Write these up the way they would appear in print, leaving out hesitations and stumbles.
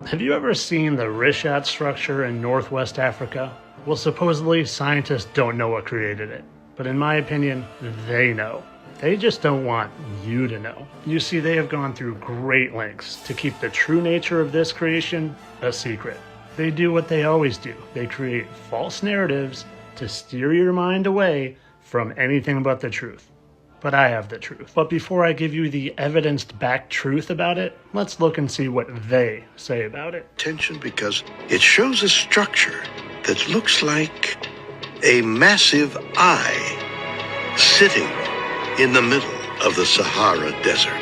Have you ever seen the Rishat structure in Northwest Africa? Well, supposedly scientists don't know what created it, but in my opinion, they know. They just don't want you to know. You see, they have gone through great lengths to keep the true nature of this creation a secret. They do what they always do. They create false narratives to steer your mind away from anything but the truth. But I have the truth. But before I give you the evidence-backed truth about it, let's look and see what they say about it. Attention, because it shows a structure that looks like a massive eye sitting in the middle of the Sahara Desert.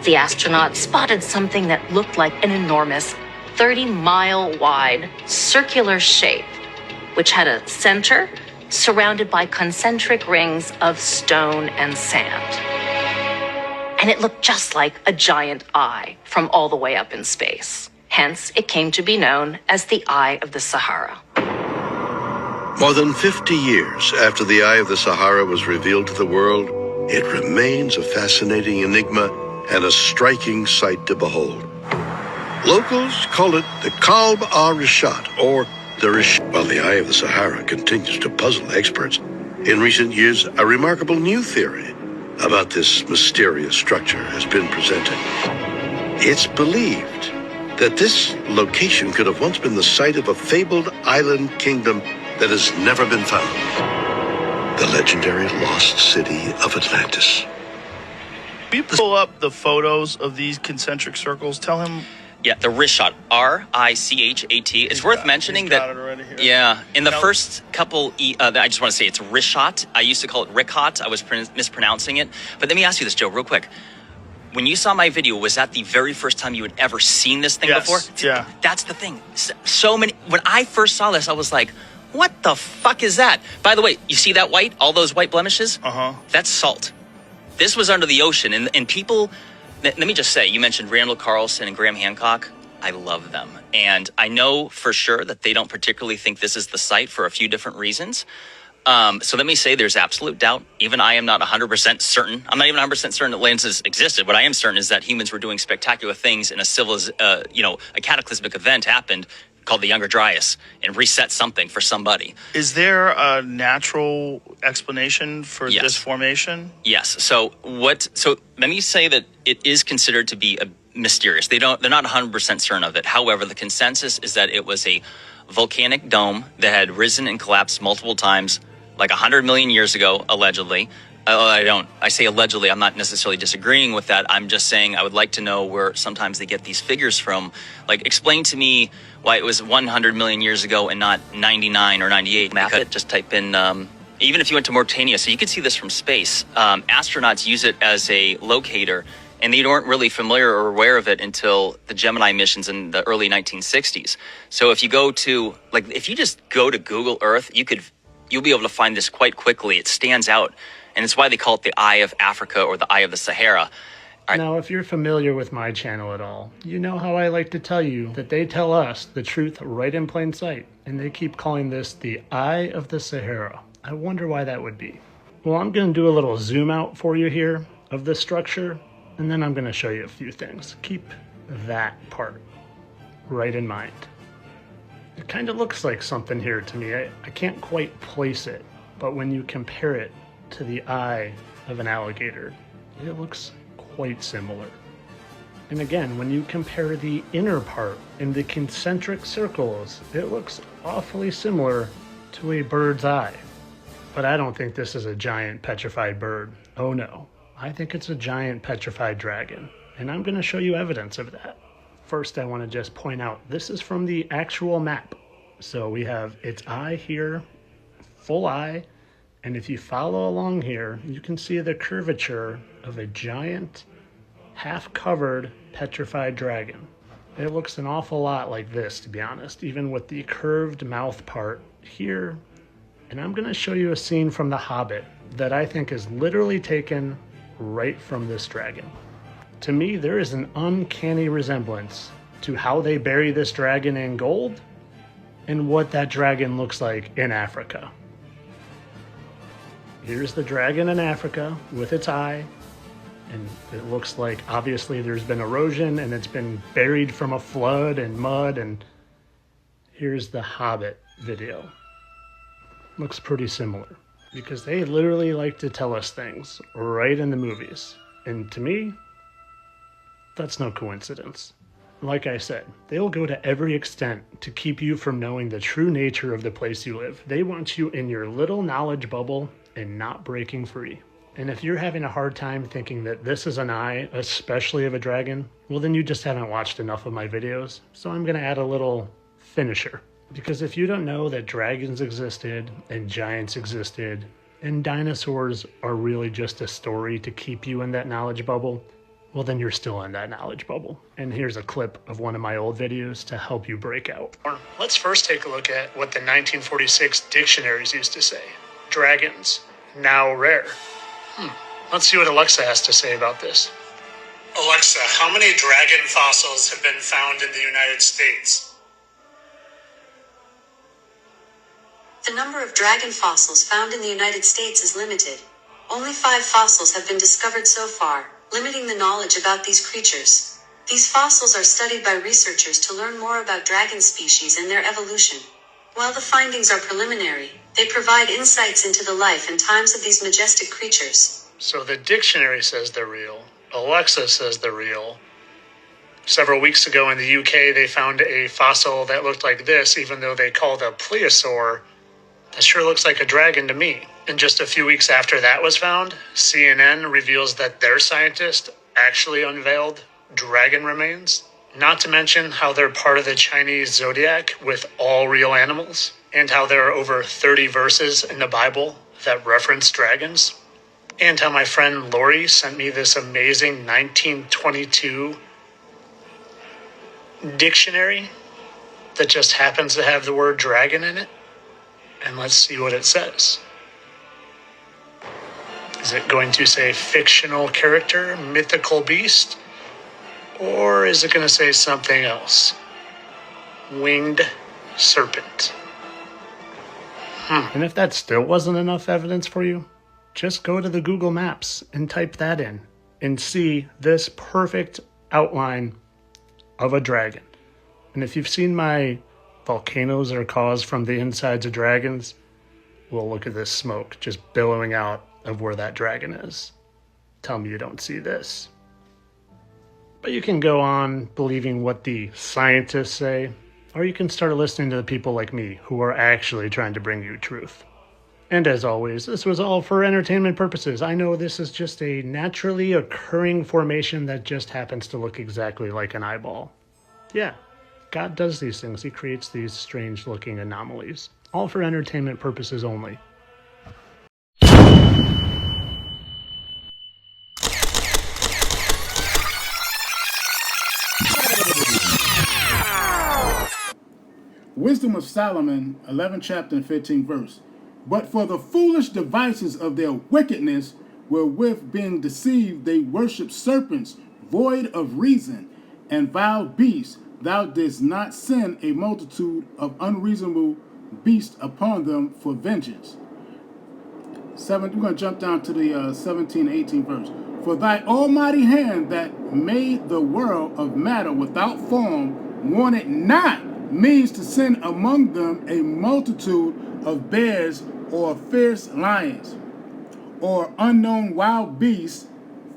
The astronauts spotted something that looked like an enormous 30-mile-wide circular shape, which had a center surrounded by concentric rings of stone and sand. And it looked just like a giant eye from all the way up in space. Hence, it came to be known as the Eye of the Sahara. More than 50 years after the Eye of the Sahara was revealed to the world, it remains a fascinating enigma and a striking sight to behold. Locals call it the Kalb al-Rishat, or the Rishat. While the Eye of the Sahara continues to puzzle experts, in recent years, a remarkable new theory about this mysterious structure has been presented. It's believed that this location could have once been the site of a fabled island kingdom that has never been found. The legendary lost city of Atlantis. Will you pull up the photos of these concentric circles? Tell him. Yeah, the Rishat, R-I-C-H-A-T. It's worth mentioning that. Yeah, in the first couple, I just want to say it's Rishat. I used to call it Richat. I was mispronouncing it. But let me ask you this, Joe, real quick. When you saw my video, was that the very first time you had ever seen this thing before? Yeah. That's the thing. So many. When I first saw this, I was like, what the fuck is that? By the way, you see that white? All those white blemishes? Uh-huh. That's salt. This was under the ocean. And people, let me just say, you mentioned Randall Carlson and Graham Hancock. I love them. And I know for sure that they don't particularly think this is the site for a few different reasons. So let me say there's absolute doubt. Even I am not 100% certain. I'm not even 100% certain Atlantis existed. What I am certain is that humans were doing spectacular things, and a cataclysmic event happened called the Younger Dryas and reset something for somebody. Is there a natural explanation for this formation? Yes. So let me say that it is considered to be mysterious. They're not 100% certain of it. However, the consensus is that it was a volcanic dome that had risen and collapsed multiple times, like 100 million years ago, allegedly. I say allegedly, I'm not necessarily disagreeing with that. I'm just saying I would like to know where sometimes they get these figures from. Like, explain to me why it was 100 million years ago and not 99 or 98. Map it, just type in, even if you went to Mauritania, so you could see this from space. Astronauts use it as a locator, and they weren't really familiar or aware of it until the Gemini missions in the early 1960s. So if you go to, if you just go to Google Earth, you'll be able to find this quite quickly. It stands out. And it's why they call it the Eye of Africa or the Eye of the Sahara. Now, if you're familiar with my channel at all, you know how I like to tell you that they tell us the truth right in plain sight. And they keep calling this the Eye of the Sahara. I wonder why that would be. Well, I'm going to do a little zoom out for you here of this structure. And then I'm going to show you a few things. Keep that part right in mind. It kind of looks like something here to me. I can't quite place it. But when you compare it to the eye of an alligator, it looks quite similar. And again, when you compare the inner part in the concentric circles, it looks awfully similar to a bird's eye. But I don't think this is a giant petrified bird. Oh no, I think it's a giant petrified dragon. And I'm going to show you evidence of that. First, I want to just point out, this is from the actual map. So we have its eye here, full eye. And if you follow along here, you can see the curvature of a giant, half-covered, petrified dragon. It looks an awful lot like this, to be honest, even with the curved mouth part here. And I'm going to show you a scene from The Hobbit that I think is literally taken right from this dragon. To me, there is an uncanny resemblance to how they bury this dragon in gold and what that dragon looks like in Africa. Here's the dragon in Africa with its eye, And it looks like obviously there's been erosion and it's been buried from a flood and mud. And here's the Hobbit video. Looks pretty similar because they literally like to tell us things right in the movies. And to me, that's no coincidence. Like I said, they'll go to every extent to keep you from knowing the true nature of the place you live. They want you in your little knowledge bubble and not breaking free. And if you're having a hard time thinking that this is an eye, especially of a dragon, well then you just haven't watched enough of my videos. So I'm gonna add a little finisher. Because if you don't know that dragons existed and giants existed and dinosaurs are really just a story to keep you in that knowledge bubble, well then you're still in that knowledge bubble. And here's a clip of one of my old videos to help you break out. Let's first take a look at what the 1946 dictionaries used to say. Dragons, now rare. Let's see what Alexa has to say about this. Alexa, how many dragon fossils have been found in the United States? The number of dragon fossils found in the United States is limited. Only 5 fossils have been discovered so far, limiting the knowledge about these creatures. These fossils are studied by researchers to learn more about dragon species and their evolution. While the findings are preliminary, they provide insights into the life and times of these majestic creatures. So the dictionary says they're real. Alexa says they're real. Several weeks ago in the UK, they found a fossil that looked like this, even though they called a plesiosaur. That sure looks like a dragon to me. And just a few weeks after that was found, CNN reveals that their scientist actually unveiled dragon remains. Not to mention how they're part of the Chinese zodiac with all real animals, and how there are over 30 verses in the Bible that reference dragons, and how my friend Lori sent me this amazing 1922 dictionary that just happens to have the word dragon in it. And let's see what it says. Is it going to say fictional character, mythical beast? Or is it going to say something else? Winged serpent. And if that still wasn't enough evidence for you, just go to the Google Maps and type that in and see this perfect outline of a dragon. And if you've seen my volcanoes are caused from the insides of dragons, well, look at this smoke just billowing out of where that dragon is. Tell me you don't see this. But you can go on believing what the scientists say, or you can start listening to the people like me who are actually trying to bring you truth. And as always, this was all for entertainment purposes. I know this is just a naturally occurring formation that just happens to look exactly like an eyeball. Yeah, God does these things. He creates these strange looking anomalies. All for entertainment purposes only. Wisdom of Solomon, 11th chapter and 15th verse. But for the foolish devices of their wickedness, wherewith being deceived they worship serpents, void of reason, and vile beasts, thou didst not send a multitude of unreasonable beasts upon them for vengeance. We're going to jump down to the 17, 18 verse. For thy almighty hand that made the world of matter without form wanted not means to send among them a multitude of bears or fierce lions or unknown wild beasts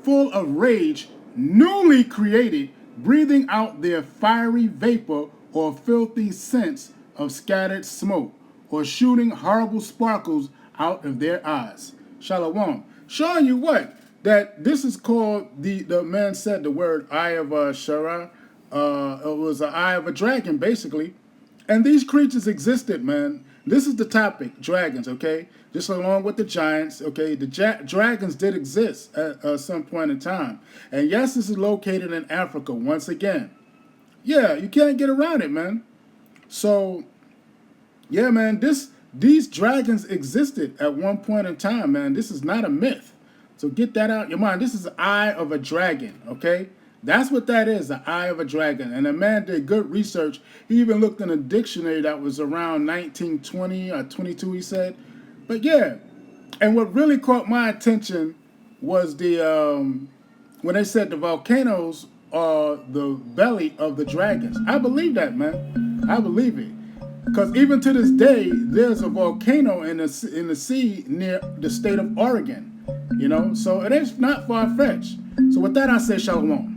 full of rage, newly created, breathing out their fiery vapor or filthy scents of scattered smoke, or shooting horrible sparkles out of their eyes. Shalom. Showing you what? That this is called, the man said the word eye of Sahara. It was an eye of a dragon, basically. And these creatures existed, man. This is the topic, dragons, okay? Just along with the giants, okay? The dragons did exist at some point in time. And yes, this is located in Africa, once again. Yeah, you can't get around it, man. So, yeah, man, these dragons existed at one point in time, man. This is not a myth. So get that out of your mind. This is the eye of a dragon, okay? That's what that is, the eye of a dragon. And the man did good research. He even looked in a dictionary that was around 1920 or 22, he said. But yeah, and what really caught my attention was the when they said the volcanoes are the belly of the dragons. I believe that, man. I believe it. Because even to this day, there's a volcano in the sea near the state of Oregon. You know, so it is not far-fetched. So with that, I say shalom.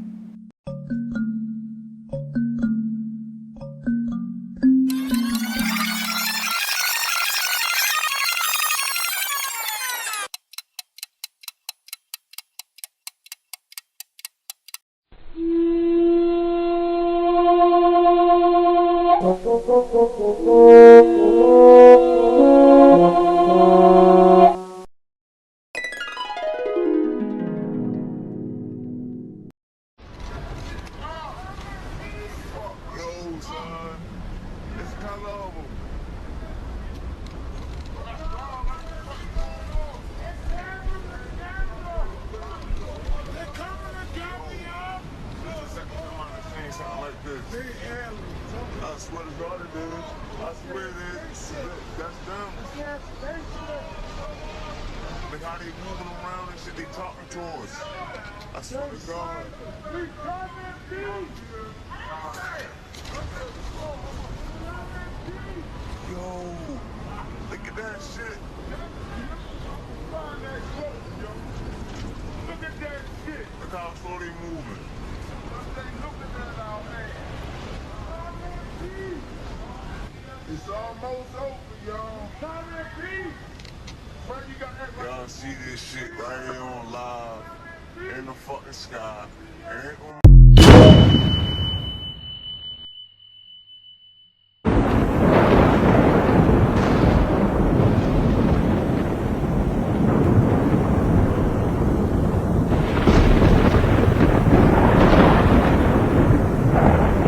I swear to God it is. I swear it is. That's them. Look how they moving around and shit. They talking to us. I swear to God. Yo, look at that shit. Look at that shit. Look how slow they moving. It's almost over, y'all. Y'all see this shit right here on live in the fucking sky.